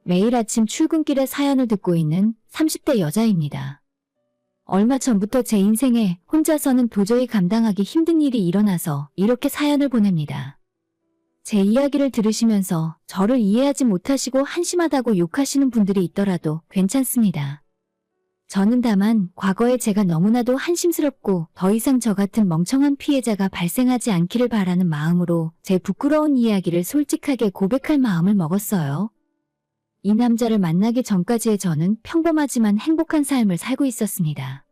매일 아침 출근길에 사연을 듣고 있는 30대 여자입니다. 얼마 전부터 제 인생에 혼자서는 도저히 감당하기 힘든 일이 일어나서 이렇게 사연을 보냅니다. 제 이야기를 들으시면서 저를 이해하지 못하시고 한심하다고 욕하시는 분들이 있더라도 괜찮습니다. 저는 다만 과거에 제가 너무나도 한심스럽고 더 이상 저 같은 멍청한 피해자가 발생하지 않기를 바라는 마음으로 제 부끄러운 이야기를 솔직하게 고백할 마음을 먹었어요. 이 남자를 만나기 전까지의 저는 평범하지만 행복한 삶을 살고 있었습니다.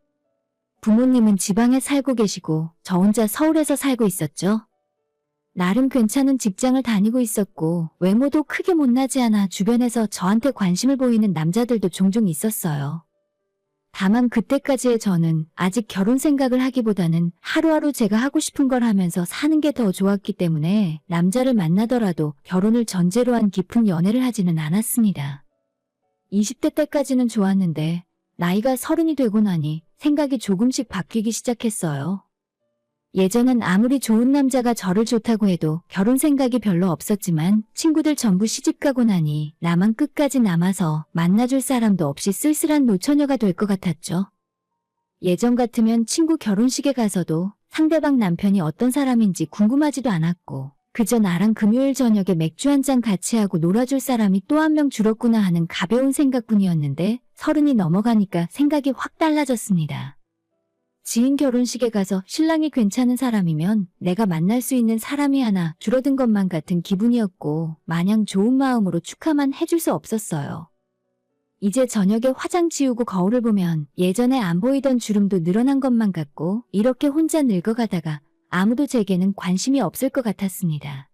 부모님은 지방에 살고 계시고 저 혼자 서울에서 살고 있었죠. 나름 괜찮은 직장을 다니고 있었고 외모도 크게 못나지 않아 주변에서 저한테 관심을 보이는 남자들도 종종 있었어요. 다만 그때까지의 저는 아직 결혼 생각을 하기보다는 하루하루 제가 하고 싶은 걸 하면서 사는 게 더 좋았기 때문에 남자를 만나더라도 결혼을 전제로 한 깊은 연애를 하지는 않았습니다. 20대 때까지는 좋았는데 나이가 30이 되고 나니 생각이 조금씩 바뀌기 시작했어요. 예전엔 아무리 좋은 남자가 저를 좋다고 해도 결혼 생각이 별로 없었지만 친구들 전부 시집가고 나니 나만 끝까지 남아서 만나줄 사람도 없이 쓸쓸한 노처녀가 될 것 같았죠. 예전 같으면 친구 결혼식에 가서도 상대방 남편이 어떤 사람인지 궁금하지도 않았고 그저 나랑 금요일 저녁에 맥주 한잔 같이 하고 놀아줄 사람이 또 한 명 줄었구나 하는 가벼운 생각뿐이었는데 30이 넘어가니까 생각이 확 달라졌습니다. 지인 결혼식에 가서 신랑이 괜찮은 사람이면 내가 만날 수 있는 사람이 하나 줄어든 것만 같은 기분이었고 마냥 좋은 마음으로 축하만 해줄 수 없었어요. 이제 저녁에 화장 지우고 거울을 보면 예전에 안 보이던 주름도 늘어난 것만 같고 이렇게 혼자 늙어가다가 아무도 제게는 관심이 없을 것 같았습니다.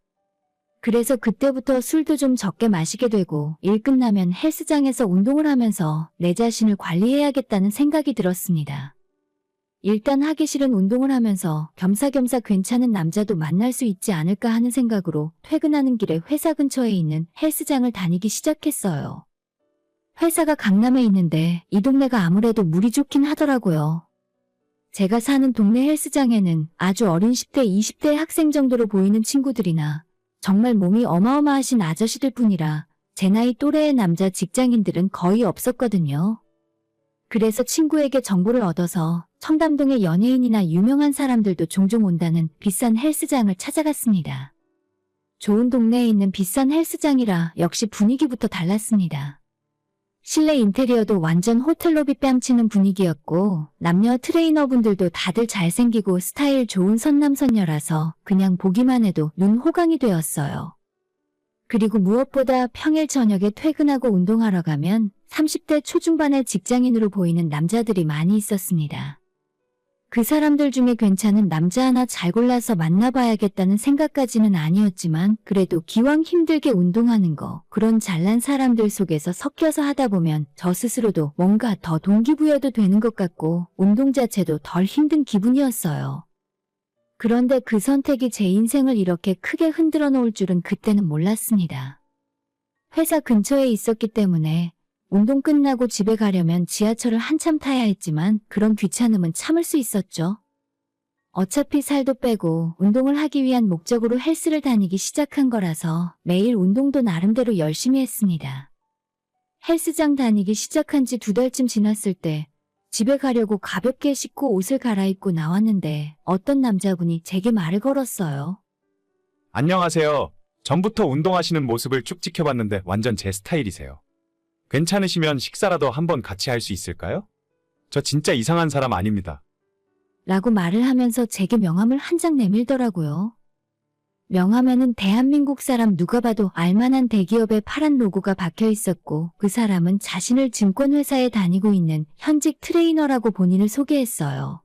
그래서 그때부터 술도 좀 적게 마시게 되고 일 끝나면 헬스장에서 운동을 하면서 내 자신을 관리해야겠다는 생각이 들었습니다. 일단 하기 싫은 운동을 하면서 겸사겸사 괜찮은 남자도 만날 수 있지 않을까 하는 생각으로 퇴근하는 길에 회사 근처에 있는 헬스장을 다니기 시작했어요. 회사가 강남에 있는데 이 동네가 아무래도 물이 좋긴 하더라고요. 제가 사는 동네 헬스장에는 아주 어린 10대, 20대 학생 정도로 보이는 친구들이나 정말 몸이 어마어마하신 아저씨들 뿐이라 제 나이 또래의 남자 직장인들은 거의 없었거든요. 그래서 친구에게 정보를 얻어서 청담동의 연예인이나 유명한 사람들도 종종 온다는 비싼 헬스장을 찾아갔습니다. 좋은 동네에 있는 비싼 헬스장이라 역시 분위기부터 달랐습니다. 실내 인테리어도 완전 호텔 로비 뺨치는 분위기였고 남녀 트레이너분들도 다들 잘생기고 스타일 좋은 선남선녀라서 그냥 보기만 해도 눈 호강이 되었어요. 그리고 무엇보다 평일 저녁에 퇴근하고 운동하러 가면 30대 초중반의 직장인으로 보이는 남자들이 많이 있었습니다. 그 사람들 중에 괜찮은 남자 하나 잘 골라서 만나봐야겠다는 생각까지는 아니었지만 그래도 기왕 힘들게 운동하는 거 그런 잘난 사람들 속에서 섞여서 하다 보면 저 스스로도 뭔가 더 동기부여도 되는 것 같고 운동 자체도 덜 힘든 기분이었어요. 그런데 그 선택이 제 인생을 이렇게 크게 흔들어 놓을 줄은 그때는 몰랐습니다. 회사 근처에 있었기 때문에 운동 끝나고 집에 가려면 지하철을 한참 타야 했지만 그런 귀찮음은 참을 수 있었죠. 어차피 살도 빼고 운동을 하기 위한 목적으로 헬스를 다니기 시작한 거라서 매일 운동도 나름대로 열심히 했습니다. 헬스장 다니기 시작한 지 2달쯤 지났을 때 집에 가려고 가볍게 씻고 옷을 갈아입고 나왔는데 어떤 남자분이 제게 말을 걸었어요. 안녕하세요. 전부터 운동하시는 모습을 쭉 지켜봤는데 완전 제 스타일이세요. 괜찮으시면 식사라도 한번 같이 할 수 있을까요? 저 진짜 이상한 사람 아닙니다. 라고 말을 하면서 제게 명함을 한 장 내밀더라고요. 명함에는 대한민국 사람 누가 봐도 알만한 대기업의 파란 로고가 박혀 있었고 그 사람은 자신을 증권회사에 다니고 있는 현직 트레이너라고 본인을 소개했어요.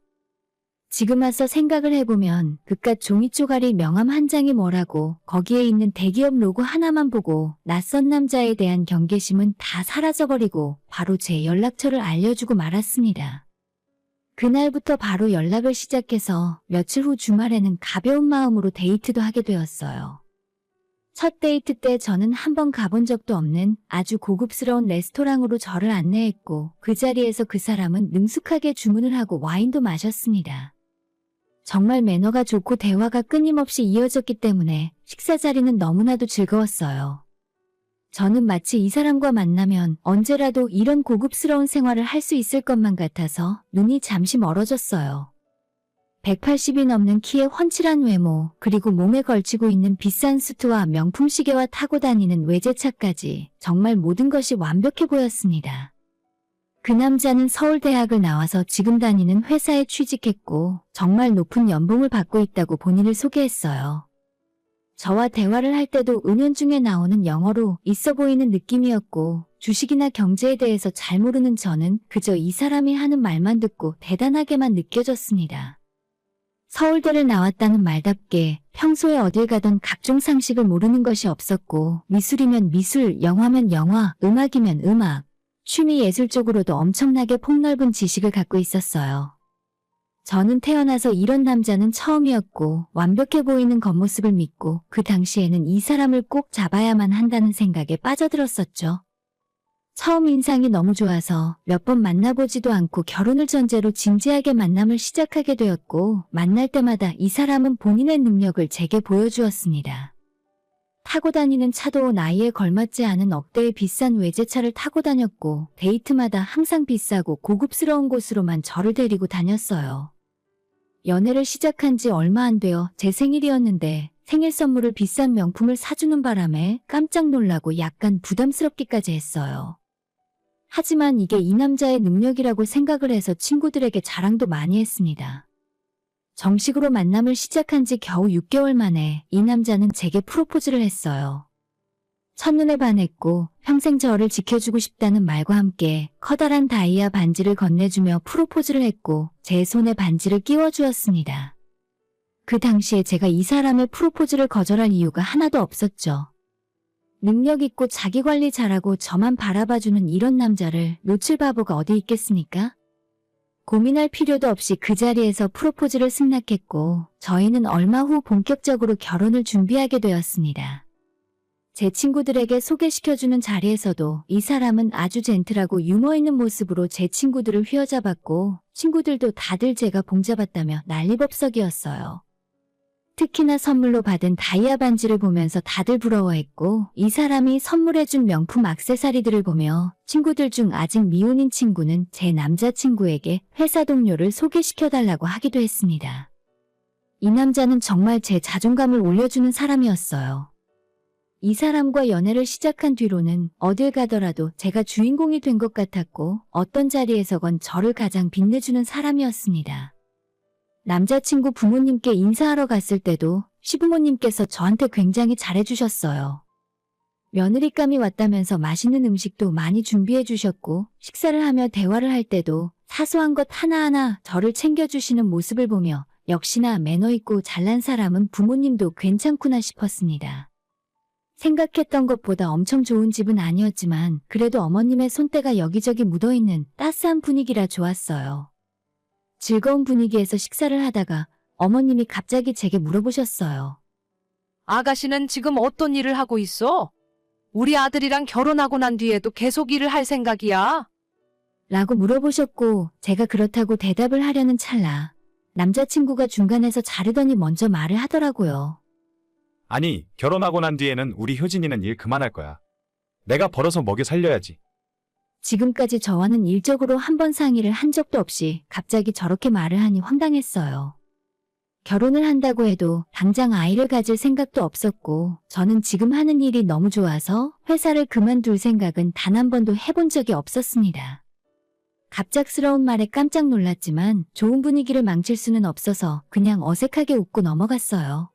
지금 와서 생각을 해보면 그깟 종이 쪼가리 명함 한 장이 뭐라고 거기에 있는 대기업 로고 하나만 보고 낯선 남자에 대한 경계심은 다 사라져버리고 바로 제 연락처를 알려주고 말았습니다. 그날부터 바로 연락을 시작해서 며칠 후 주말에는 가벼운 마음으로 데이트도 하게 되었어요. 첫 데이트 때 저는 한번 가본 적도 없는 아주 고급스러운 레스토랑으로 저를 안내했고 그 자리에서 그 사람은 능숙하게 주문을 하고 와인도 마셨습니다. 정말 매너가 좋고 대화가 끊임없이 이어졌기 때문에 식사 자리는 너무나도 즐거웠어요. 저는 마치 이 사람과 만나면 언제라도 이런 고급스러운 생활을 할 수 있을 것만 같아서 눈이 잠시 멀어졌어요. 180이 넘는 키에 훤칠한 외모, 그리고 몸에 걸치고 있는 비싼 수트와 명품 시계와 타고 다니는 외제차까지 정말 모든 것이 완벽해 보였습니다. 그 남자는 서울대학을 나와서 지금 다니는 회사에 취직했고 정말 높은 연봉을 받고 있다고 본인을 소개했어요. 저와 대화를 할 때도 은연중에 나오는 영어로 있어 보이는 느낌이었고 주식이나 경제에 대해서 잘 모르는 저는 그저 이 사람이 하는 말만 듣고 대단하게만 느껴졌습니다. 서울대를 나왔다는 말답게 평소에 어딜 가던 각종 상식을 모르는 것이 없었고 미술이면 미술, 영화면 영화, 음악이면 음악, 취미 예술 쪽으로도 엄청나게 폭넓은 지식을 갖고 있었어요. 저는 태어나서 이런 남자는 처음이었고 완벽해 보이는 겉모습을 믿고 그 당시에는 이 사람을 꼭 잡아야만 한다는 생각에 빠져들었었죠. 처음 인상이 너무 좋아서 몇 번 만나보지도 않고 결혼을 전제로 진지하게 만남을 시작하게 되었고 만날 때마다 이 사람은 본인의 능력을 제게 보여주었습니다. 타고 다니는 차도 나이에 걸맞지 않은 억대의 비싼 외제차를 타고 다녔고 데이트마다 항상 비싸고 고급스러운 곳으로만 저를 데리고 다녔어요. 연애를 시작한 지 얼마 안 되어 제 생일이었는데 생일 선물을 비싼 명품을 사주는 바람에 깜짝 놀라고 약간 부담스럽기까지 했어요. 하지만 이게 이 남자의 능력이라고 생각을 해서 친구들에게 자랑도 많이 했습니다. 정식으로 만남을 시작한 지 겨우 6개월 만에 이 남자는 제게 프로포즈를 했어요. 첫눈에 반했고 평생 저를 지켜주고 싶다는 말과 함께 커다란 다이아 반지를 건네주며 프로포즈를 했고 제 손에 반지를 끼워주었습니다. 그 당시에 제가 이 사람의 프로포즈를 거절할 이유가 하나도 없었죠. 능력 있고 자기 관리 잘하고 저만 바라봐주는 이런 남자를 놓칠 바보가 어디 있겠습니까? 고민할 필요도 없이 그 자리에서 프로포즈를 승낙했고 저희는 얼마 후 본격적으로 결혼을 준비하게 되었습니다. 제 친구들에게 소개시켜주는 자리에서도 이 사람은 아주 젠틀하고 유머 있는 모습으로 제 친구들을 휘어잡았고 친구들도 다들 제가 봉잡았다며 난리법석이었어요. 특히나 선물로 받은 다이아 반지를 보면서 다들 부러워했고 이 사람이 선물해준 명품 액세서리들을 보며 친구들 중 아직 미혼인 친구는 제 남자친구에게 회사 동료를 소개시켜달라고 하기도 했습니다. 이 남자는 정말 제 자존감을 올려주는 사람이었어요. 이 사람과 연애를 시작한 뒤로는 어딜 가더라도 제가 주인공이 된 것 같았고 어떤 자리에서건 저를 가장 빛내주는 사람이었습니다. 남자친구 부모님께 인사하러 갔을 때도 시부모님께서 저한테 굉장히 잘해주셨어요. 며느리감이 왔다면서 맛있는 음식도 많이 준비해 주셨고 식사를 하며 대화를 할 때도 사소한 것 하나하나 저를 챙겨주시는 모습을 보며 역시나 매너 있고 잘난 사람은 부모님도 괜찮구나 싶었습니다. 생각했던 것보다 엄청 좋은 집은 아니었지만 그래도 어머님의 손때가 여기저기 묻어있는 따스한 분위기라 좋았어요. 즐거운 분위기에서 식사를 하다가 어머님이 갑자기 제게 물어보셨어요. 아가씨는 지금 어떤 일을 하고 있어? 우리 아들이랑 결혼하고 난 뒤에도 계속 일을 할 생각이야? 라고 물어보셨고 제가 그렇다고 대답을 하려는 찰나 남자친구가 중간에서 자르더니 먼저 말을 하더라고요. 아니, 결혼하고 난 뒤에는 우리 효진이는 일 그만할 거야. 내가 벌어서 먹여 살려야지. 지금까지 저와는 일적으로 한 번 상의를 한 적도 없이 갑자기 저렇게 말을 하니 황당했어요. 결혼을 한다고 해도 당장 아이를 가질 생각도 없었고 저는 지금 하는 일이 너무 좋아서 회사를 그만둘 생각은 단 한 번도 해본 적이 없었습니다. 갑작스러운 말에 깜짝 놀랐지만 좋은 분위기를 망칠 수는 없어서 그냥 어색하게 웃고 넘어갔어요.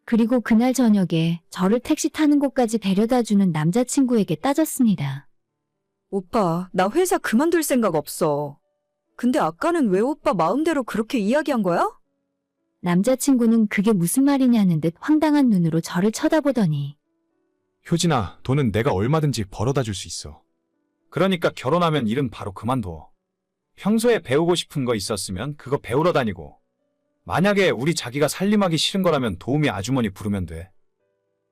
그리고 그날 저녁에 저를 택시 타는 곳까지 데려다주는 남자친구에게 따졌습니다. 오빠, 나 회사 그만둘 생각 없어. 근데 아까는 왜 오빠 마음대로 그렇게 이야기한 거야? 남자친구는 그게 무슨 말이냐는 듯 황당한 눈으로 저를 쳐다보더니 효진아, 돈은 내가 얼마든지 벌어다 줄 수 있어. 그러니까 결혼하면 일은 바로 그만둬. 평소에 배우고 싶은 거 있었으면 그거 배우러 다니고. 만약에 우리 자기가 살림하기 싫은 거라면 도우미 아주머니 부르면 돼.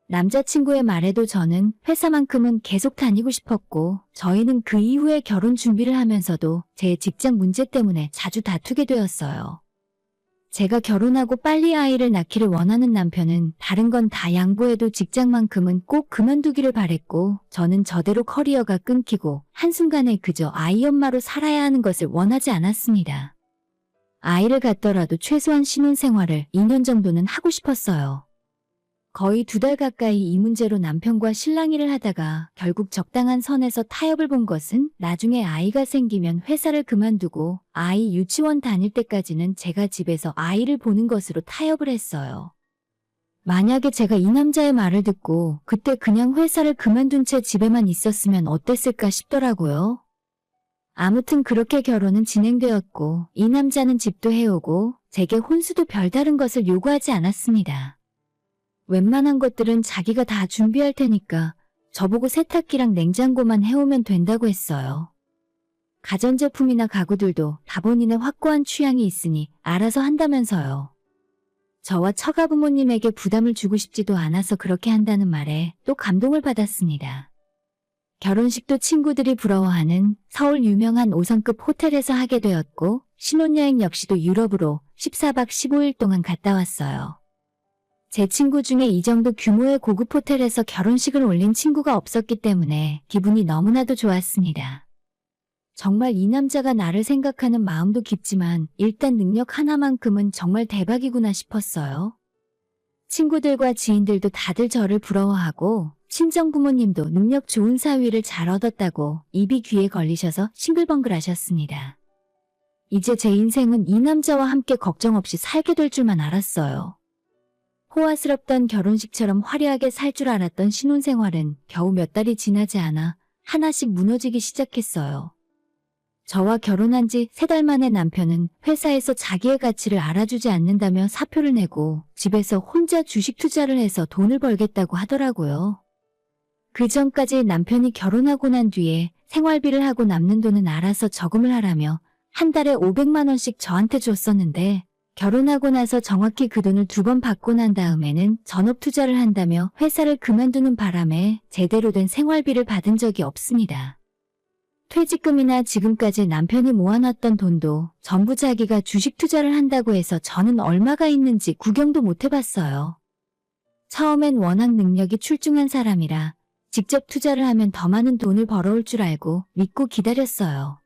남자친구의 말에도 저는 회사만큼은 계속 다니고 싶었고 저희는 그 이후에 결혼 준비를 하면서도 제 직장 문제 때문에 자주 다투게 되었어요. 제가 결혼하고 빨리 아이를 낳기를 원하는 남편은 다른 건 다 양보해도 직장만큼은 꼭 그만두기를 바랬고, 저는 저대로 커리어가 끊기고 한순간에 그저 아이 엄마로 살아야 하는 것을 원하지 않았습니다. 아이를 갖더라도 최소한 신혼생활을 2년 정도는 하고 싶었어요. 거의 2달 가까이 이 문제로 남편과 실랑이를 하다가 결국 적당한 선에서 타협을 본 것은 나중에 아이가 생기면 회사를 그만두고 아이 유치원 다닐 때까지는 제가 집에서 아이를 보는 것으로 타협을 했어요. 만약에 제가 이 남자의 말을 듣고 그때 그냥 회사를 그만둔 채 집에만 있었으면 어땠을까 싶더라고요. 아무튼 그렇게 결혼은 진행되었고 이 남자는 집도 해오고 제게 혼수도 별다른 것을 요구하지 않았습니다. 웬만한 것들은 자기가 다 준비할 테니까 저보고 세탁기랑 냉장고만 해오면 된다고 했어요. 가전제품이나 가구들도 다 본인의 확고한 취향이 있으니 알아서 한다면서요. 저와 처가부모님에게 부담을 주고 싶지도 않아서 그렇게 한다는 말에 또 감동을 받았습니다. 결혼식도 친구들이 부러워하는 서울 유명한 5성급 호텔에서 하게 되었고 신혼여행 역시도 유럽으로 14박 15일 동안 갔다 왔어요. 제 친구 중에 이 정도 규모의 고급 호텔에서 결혼식을 올린 친구가 없었기 때문에 기분이 너무나도 좋았습니다. 정말 이 남자가 나를 생각하는 마음도 깊지만 일단 능력 하나만큼은 정말 대박이구나 싶었어요. 친구들과 지인들도 다들 저를 부러워하고 친정 부모님도 능력 좋은 사위를 잘 얻었다고 입이 귀에 걸리셔서 싱글벙글 하셨습니다. 이제 제 인생은 이 남자와 함께 걱정 없이 살게 될 줄만 알았어요. 호화스럽던 결혼식처럼 화려하게 살 줄 알았던 신혼생활은 겨우 몇 달이 지나지 않아 하나씩 무너지기 시작했어요. 저와 결혼한 지 3달 만에 남편은 회사에서 자기의 가치를 알아주지 않는다며 사표를 내고 집에서 혼자 주식 투자를 해서 돈을 벌겠다고 하더라고요. 그 전까지 남편이 결혼하고 난 뒤에 생활비를 하고 남는 돈은 알아서 저금을 하라며 한 달에 500만 원씩 저한테 줬었는데 결혼하고 나서 정확히 그 돈을 2번 받고 난 다음에는 전업 투자를 한다며 회사를 그만두는 바람에 제대로 된 생활비를 받은 적이 없습니다. 퇴직금이나 지금까지 남편이 모아놨던 돈도 전부 자기가 주식 투자를 한다고 해서 저는 얼마가 있는지 구경도 못 해봤어요. 처음엔 워낙 능력이 출중한 사람이라 직접 투자를 하면 더 많은 돈을 벌어올 줄 알고 믿고 기다렸어요.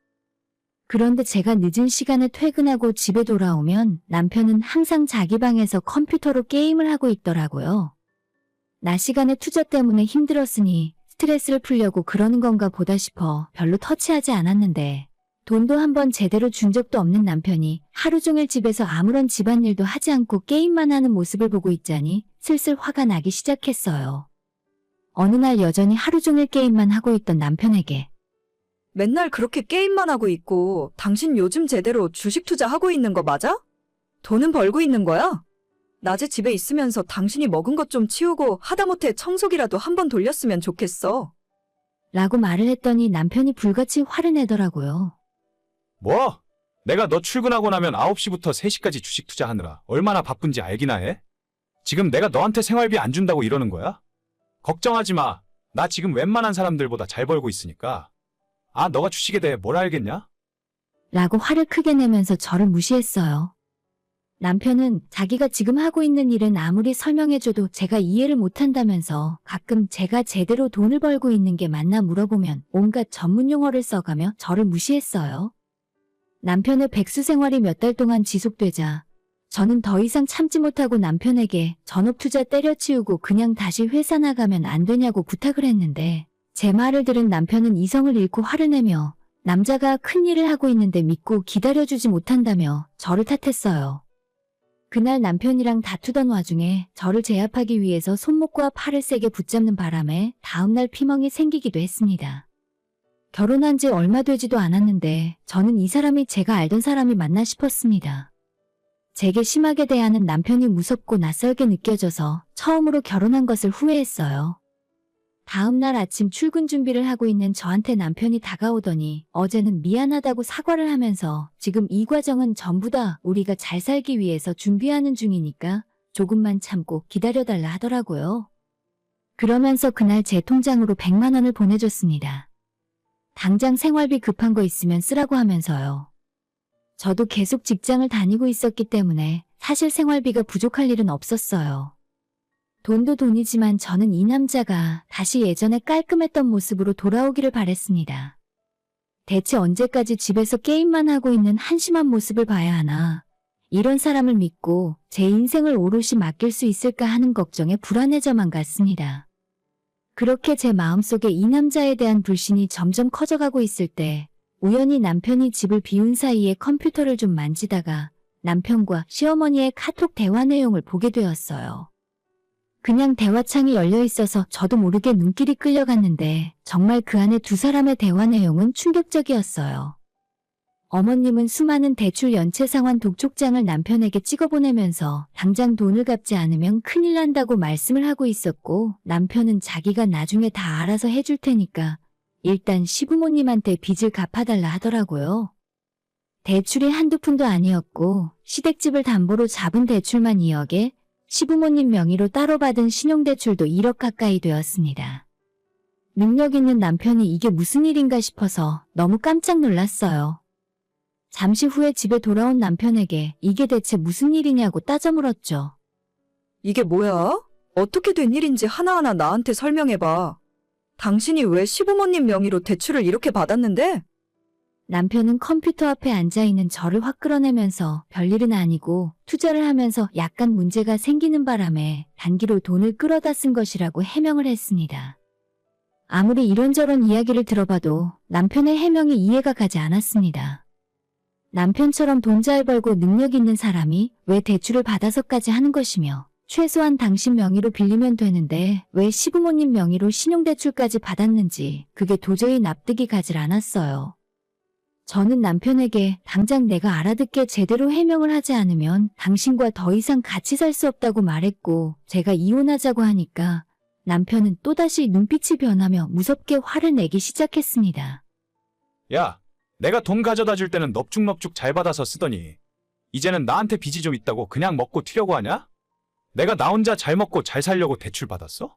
그런데 제가 늦은 시간에 퇴근하고 집에 돌아오면 남편은 항상 자기 방에서 컴퓨터로 게임을 하고 있더라고요. 낮 시간에 투자 때문에 힘들었으니 스트레스를 풀려고 그러는 건가 보다 싶어 별로 터치하지 않았는데 돈도 한번 제대로 준 적도 없는 남편이 하루 종일 집에서 아무런 집안일도 하지 않고 게임만 하는 모습을 보고 있자니 슬슬 화가 나기 시작했어요. 어느 날 여전히 하루 종일 게임만 하고 있던 남편에게 맨날 그렇게 게임만 하고 있고 당신 요즘 제대로 주식 투자하고 있는 거 맞아? 돈은 벌고 있는 거야? 낮에 집에 있으면서 당신이 먹은 것 좀 치우고 하다못해 청소기라도 한번 돌렸으면 좋겠어. 라고 말을 했더니 남편이 불같이 화를 내더라고요. 뭐? 내가 너 출근하고 나면 9시부터 3시까지 주식 투자하느라 얼마나 바쁜지 알기나 해? 지금 내가 너한테 생활비 안 준다고 이러는 거야? 걱정하지 마. 나 지금 웬만한 사람들보다 잘 벌고 있으니까. 아, 너가 주식에 대해 뭘 알겠냐? 라고 화를 크게 내면서 저를 무시했어요. 남편은 자기가 지금 하고 있는 일은 아무리 설명해줘도 제가 이해를 못한다면서 가끔 제가 제대로 돈을 벌고 있는 게 맞나 물어보면 온갖 전문 용어를 써가며 저를 무시했어요. 남편의 백수 생활이 몇 달 동안 지속되자 저는 더 이상 참지 못하고 남편에게 전업 투자 때려치우고 그냥 다시 회사 나가면 안 되냐고 부탁을 했는데 제 말을 들은 남편은 이성을 잃고 화를 내며 남자가 큰 일을 하고 있는데 믿고 기다려주지 못한다며 저를 탓했어요. 그날 남편이랑 다투던 와중에 저를 제압하기 위해서 손목과 팔을 세게 붙잡는 바람에 다음날 피멍이 생기기도 했습니다. 결혼한 지 얼마 되지도 않았는데 저는 이 사람이 제가 알던 사람이 맞나 싶었습니다. 제게 심하게 대하는 남편이 무섭고 낯설게 느껴져서 처음으로 결혼한 것을 후회했어요. 다음 날 아침 출근 준비를 하고 있는 저한테 남편이 다가오더니 어제는 미안하다고 사과를 하면서 지금 이 과정은 전부 다 우리가 잘 살기 위해서 준비하는 중이니까 조금만 참고 기다려달라 하더라고요. 그러면서 그날 제 통장으로 100만 원을 보내줬습니다. 당장 생활비 급한 거 있으면 쓰라고 하면서요. 저도 계속 직장을 다니고 있었기 때문에 사실 생활비가 부족할 일은 없었어요. 돈도 돈이지만 저는 이 남자가 다시 예전에 깔끔했던 모습으로 돌아오기를 바랬습니다. 대체 언제까지 집에서 게임만 하고 있는 한심한 모습을 봐야 하나. 이런 사람을 믿고 제 인생을 오롯이 맡길 수 있을까 하는 걱정에 불안해져만 갔습니다. 그렇게 제 마음속에 이 남자에 대한 불신이 점점 커져가고 있을 때 우연히 남편이 집을 비운 사이에 컴퓨터를 좀 만지다가 남편과 시어머니의 카톡 대화 내용을 보게 되었어요. 그냥 대화창이 열려 있어서 저도 모르게 눈길이 끌려갔는데 정말 그 안에 두 사람의 대화 내용은 충격적이었어요. 어머님은 수많은 대출 연체 상환 독촉장을 남편에게 찍어보내면서 당장 돈을 갚지 않으면 큰일 난다고 말씀을 하고 있었고 남편은 자기가 나중에 다 알아서 해줄 테니까 일단 시부모님한테 빚을 갚아달라 하더라고요. 대출이 한두 푼도 아니었고 시댁집을 담보로 잡은 대출만 2억에 시부모님 명의로 따로 받은 신용대출도 1억 가까이 되었습니다. 능력 있는 남편이 이게 무슨 일인가 싶어서 너무 깜짝 놀랐어요. 잠시 후에 집에 돌아온 남편에게 이게 대체 무슨 일이냐고 따져 물었죠. 이게 뭐야? 어떻게 된 일인지 하나하나 나한테 설명해봐. 당신이 왜 시부모님 명의로 대출을 이렇게 받았는데? 남편은 컴퓨터 앞에 앉아있는 저를 확 끌어내면서 별일은 아니고 투자를 하면서 약간 문제가 생기는 바람에 단기로 돈을 끌어다 쓴 것이라고 해명을 했습니다. 아무리 이런저런 이야기를 들어봐도 남편의 해명이 이해가 가지 않았습니다. 남편처럼 돈 잘 벌고 능력 있는 사람이 왜 대출을 받아서까지 하는 것이며 최소한 당신 명의로 빌리면 되는데 왜 시부모님 명의로 신용대출까지 받았는지 그게 도저히 납득이 가질 않았어요. 저는 남편에게 당장 내가 알아듣게 제대로 해명을 하지 않으면 당신과 더 이상 같이 살 수 없다고 말했고 제가 이혼하자고 하니까 남편은 또다시 눈빛이 변하며 무섭게 화를 내기 시작했습니다. 야, 내가 돈 가져다 줄 때는 넙죽넙죽 잘 받아서 쓰더니 이제는 나한테 빚이 좀 있다고 그냥 먹고 튀려고 하냐? 내가 나 혼자 잘 먹고 잘 살려고 대출 받았어?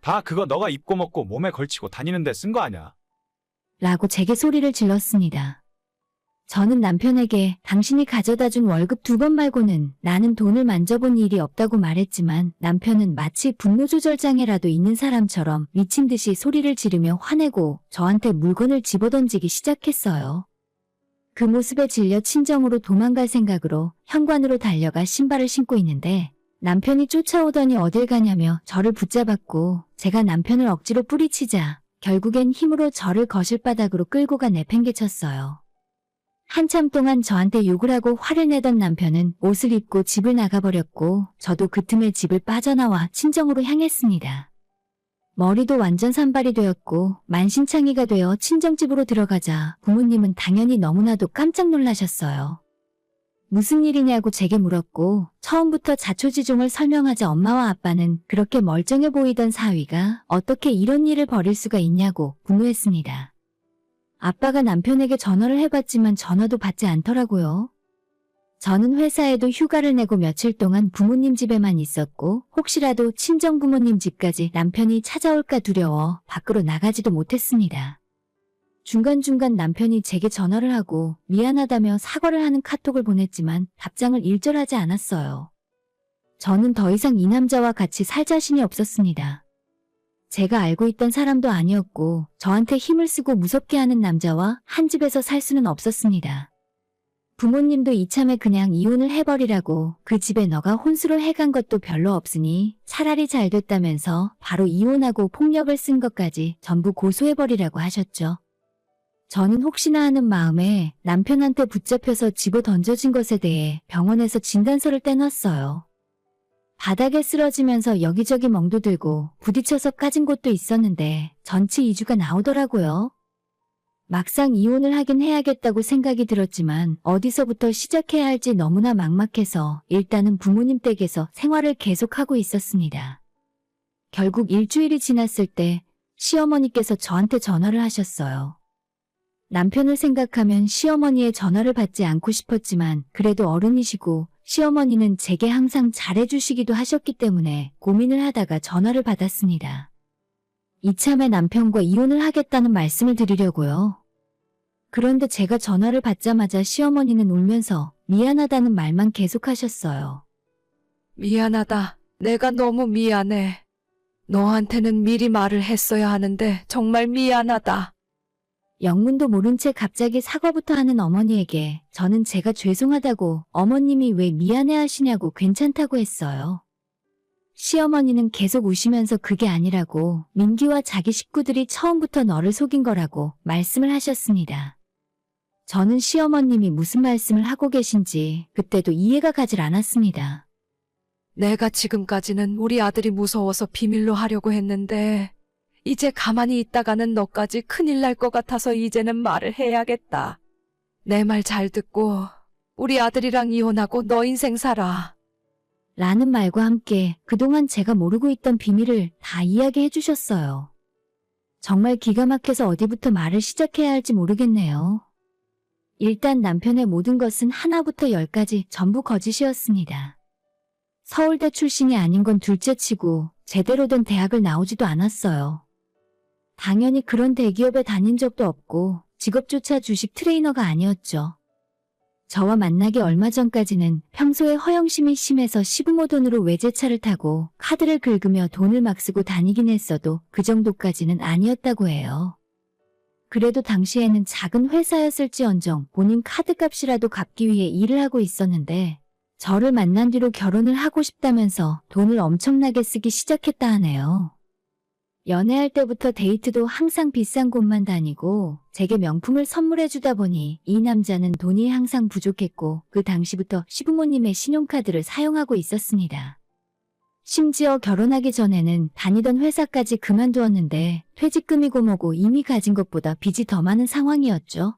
다 그거 너가 입고 먹고 몸에 걸치고 다니는데 쓴 거 아냐? 라고 제게 소리를 질렀습니다. 저는 남편에게 당신이 가져다 준 월급 2번 말고는 나는 돈을 만져본 일이 없다고 말했지만 남편은 마치 분노조절장애라도 있는 사람처럼 미친 듯이 소리를 지르며 화내고 저한테 물건을 집어던지기 시작했어요. 그 모습에 질려 친정으로 도망갈 생각으로 현관으로 달려가 신발을 신고 있는데 남편이 쫓아오더니 어딜 가냐며 저를 붙잡았고 제가 남편을 억지로 뿌리치자 결국엔 힘으로 저를 거실바닥으로 끌고 가 내팽개쳤어요. 한참 동안 저한테 욕을 하고 화를 내던 남편은 옷을 입고 집을 나가버렸고 저도 그 틈에 집을 빠져나와 친정으로 향했습니다. 머리도 완전 산발이 되었고 만신창이가 되어 친정집으로 들어가자 부모님은 당연히 너무나도 깜짝 놀라셨어요. 무슨 일이냐고 제게 물었고 처음부터 자초지종을 설명하자 엄마와 아빠는 그렇게 멀쩡해 보이던 사위가 어떻게 이런 일을 벌일 수가 있냐고 분노했습니다. 아빠가 남편에게 전화를 해봤지만 전화도 받지 않더라고요. 저는 회사에도 휴가를 내고 며칠 동안 부모님 집에만 있었고 혹시라도 친정 부모님 집까지 남편이 찾아올까 두려워 밖으로 나가지도 못했습니다. 중간중간 남편이 제게 전화를 하고 미안하다며 사과를 하는 카톡을 보냈지만 답장을 일절하지 않았어요. 저는 더 이상 이 남자와 같이 살 자신이 없었습니다. 제가 알고 있던 사람도 아니었고 저한테 힘을 쓰고 무섭게 하는 남자와 한 집에서 살 수는 없었습니다. 부모님도 이참에 그냥 이혼을 해버리라고 그 집에 너가 혼수를 해간 것도 별로 없으니 차라리 잘 됐다면서 바로 이혼하고 폭력을 쓴 것까지 전부 고소해버리라고 하셨죠. 저는 혹시나 하는 마음에 남편한테 붙잡혀서 집어 던져진 것에 대해 병원에서 진단서를 떼놨어요. 바닥에 쓰러지면서 여기저기 멍도 들고 부딪혀서 까진 곳도 있었는데 전치 2주가 나오더라고요. 막상 이혼을 하긴 해야겠다고 생각이 들었지만 어디서부터 시작해야 할지 너무나 막막해서 일단은 부모님 댁에서 생활을 계속하고 있었습니다. 결국 일주일이 지났을 때 시어머니께서 저한테 전화를 하셨어요. 남편을 생각하면 시어머니의 전화를 받지 않고 싶었지만 그래도 어른이시고 시어머니는 제게 항상 잘해주시기도 하셨기 때문에 고민을 하다가 전화를 받았습니다. 이참에 남편과 이혼을 하겠다는 말씀을 드리려고요. 그런데 제가 전화를 받자마자 시어머니는 울면서 미안하다는 말만 계속하셨어요. 미안하다. 내가 너무 미안해. 너한테는 미리 말을 했어야 하는데 정말 미안하다. 영문도 모른 채 갑자기 사과부터 하는 어머니에게 저는 제가 죄송하다고 어머님이 왜 미안해 하시냐고 괜찮다고 했어요. 시어머니는 계속 우시면서 그게 아니라고 민기와 자기 식구들이 처음부터 너를 속인 거라고 말씀을 하셨습니다. 저는 시어머님이 무슨 말씀을 하고 계신지 그때도 이해가 가질 않았습니다. 내가 지금까지는 우리 아들이 무서워서 비밀로 하려고 했는데 이제 가만히 있다가는 너까지 큰일 날 것 같아서 이제는 말을 해야겠다. 내 말 잘 듣고 우리 아들이랑 이혼하고 너 인생 살아. 라는 말과 함께 그동안 제가 모르고 있던 비밀을 다 이야기해 주셨어요. 정말 기가 막혀서 어디부터 말을 시작해야 할지 모르겠네요. 일단 남편의 모든 것은 하나부터 열까지 전부 거짓이었습니다. 서울대 출신이 아닌 건 둘째치고 제대로 된 대학을 나오지도 않았어요. 당연히 그런 대기업에 다닌 적도 없고 직업조차 주식 트레이너가 아니었죠. 저와 만나기 얼마 전까지는 평소에 허영심이 심해서 시부모 돈으로 외제차를 타고 카드를 긁으며 돈을 막 쓰고 다니긴 했어도 그 정도까지는 아니었다고 해요. 그래도 당시에는 작은 회사였을지언정 본인 카드값이라도 갚기 위해 일을 하고 있었는데 저를 만난 뒤로 결혼을 하고 싶다면서 돈을 엄청나게 쓰기 시작했다 하네요. 연애할 때부터 데이트도 항상 비싼 곳만 다니고 제게 명품을 선물해 주다 보니 이 남자는 돈이 항상 부족했고 그 당시부터 시부모님의 신용카드를 사용하고 있었습니다. 심지어 결혼하기 전에는 다니던 회사까지 그만두었는데 퇴직금이고 뭐고 이미 가진 것보다 빚이 더 많은 상황이었죠.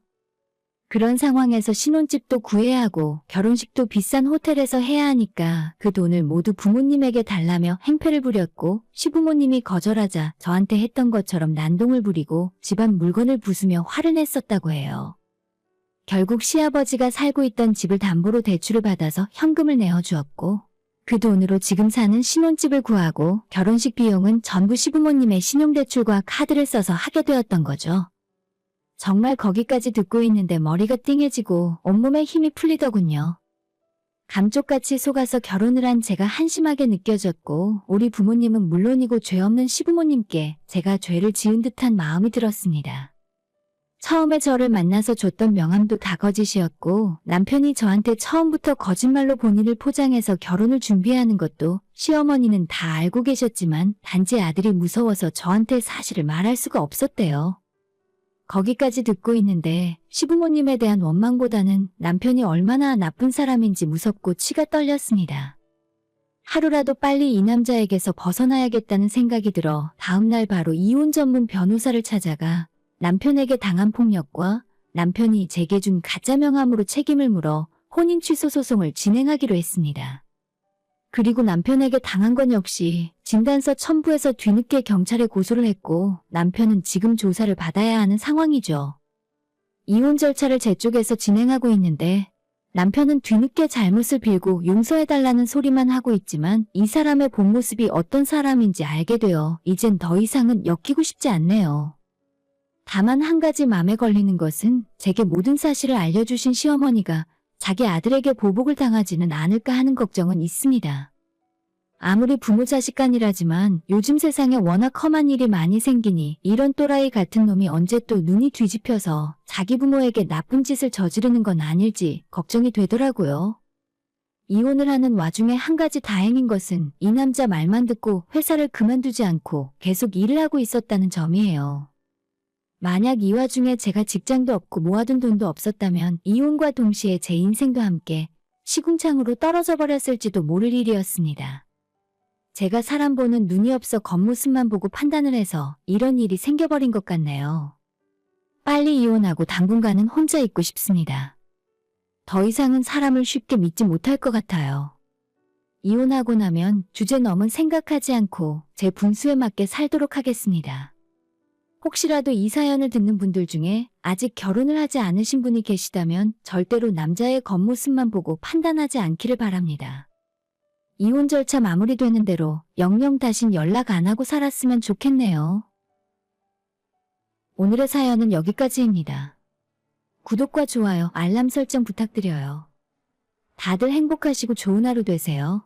그런 상황에서 신혼집도 구해야 하고 결혼식도 비싼 호텔에서 해야 하니까 그 돈을 모두 부모님에게 달라며 행패를 부렸고 시부모님이 거절하자 저한테 했던 것처럼 난동을 부리고 집안 물건을 부수며 화를 냈었다고 해요. 결국 시아버지가 살고 있던 집을 담보로 대출을 받아서 현금을 내어주었고 그 돈으로 지금 사는 신혼집을 구하고 결혼식 비용은 전부 시부모님의 신용대출과 카드를 써서 하게 되었던 거죠. 정말 거기까지 듣고 있는데 머리가 띵해지고 온몸에 힘이 풀리더군요. 감쪽같이 속아서 결혼을 한 제가 한심하게 느껴졌고 우리 부모님은 물론이고 죄 없는 시부모님께 제가 죄를 지은 듯한 마음이 들었습니다. 처음에 저를 만나서 줬던 명함도 다 거짓이었고 남편이 저한테 처음부터 거짓말로 본인을 포장해서 결혼을 준비하는 것도 시어머니는 다 알고 계셨지만 단지 아들이 무서워서 저한테 사실을 말할 수가 없었대요. 거기까지 듣고 있는데 시부모님에 대한 원망보다는 남편이 얼마나 나쁜 사람인지 무섭고 치가 떨렸습니다. 하루라도 빨리 이 남자에게서 벗어나야겠다는 생각이 들어 다음날 바로 이혼 전문 변호사를 찾아가 남편에게 당한 폭력과 남편이 제게 준 가짜 명함으로 책임을 물어 혼인 취소 소송을 진행하기로 했습니다. 그리고 남편에게 당한 건 역시 진단서 첨부해서 뒤늦게 경찰에 고소를 했고 남편은 지금 조사를 받아야 하는 상황이죠. 이혼 절차를 제 쪽에서 진행하고 있는데 남편은 뒤늦게 잘못을 빌고 용서해달라는 소리만 하고 있지만 이 사람의 본 모습이 어떤 사람인지 알게 되어 이젠 더 이상은 엮이고 싶지 않네요. 다만 한 가지 맘에 걸리는 것은 제게 모든 사실을 알려주신 시어머니가 자기 아들에게 보복을 당하지는 않을까 하는 걱정은 있습니다. 아무리 부모 자식 간이라지만 요즘 세상에 워낙 험한 일이 많이 생기니 이런 또라이 같은 놈이 언제 또 눈이 뒤집혀서 자기 부모에게 나쁜 짓을 저지르는 건 아닐지 걱정이 되더라고요. 이혼을 하는 와중에 한 가지 다행인 것은 이 남자 말만 듣고 회사를 그만두지 않고 계속 일을 하고 있었다는 점이에요. 만약 이 와중에 제가 직장도 없고 모아둔 돈도 없었다면 이혼과 동시에 제 인생도 함께 시궁창으로 떨어져 버렸을지도 모를 일이었습니다. 제가 사람 보는 눈이 없어 겉모습만 보고 판단을 해서 이런 일이 생겨버린 것 같네요. 빨리 이혼하고 당분간은 혼자 있고 싶습니다. 더 이상은 사람을 쉽게 믿지 못할 것 같아요. 이혼하고 나면 주제넘은 생각하지 않고 제 분수에 맞게 살도록 하겠습니다. 혹시라도 이 사연을 듣는 분들 중에 아직 결혼을 하지 않으신 분이 계시다면 절대로 남자의 겉모습만 보고 판단하지 않기를 바랍니다. 이혼 절차 마무리되는 대로 영영 다신 연락 안 하고 살았으면 좋겠네요. 오늘의 사연은 여기까지입니다. 구독과 좋아요, 알람 설정 부탁드려요. 다들 행복하시고 좋은 하루 되세요.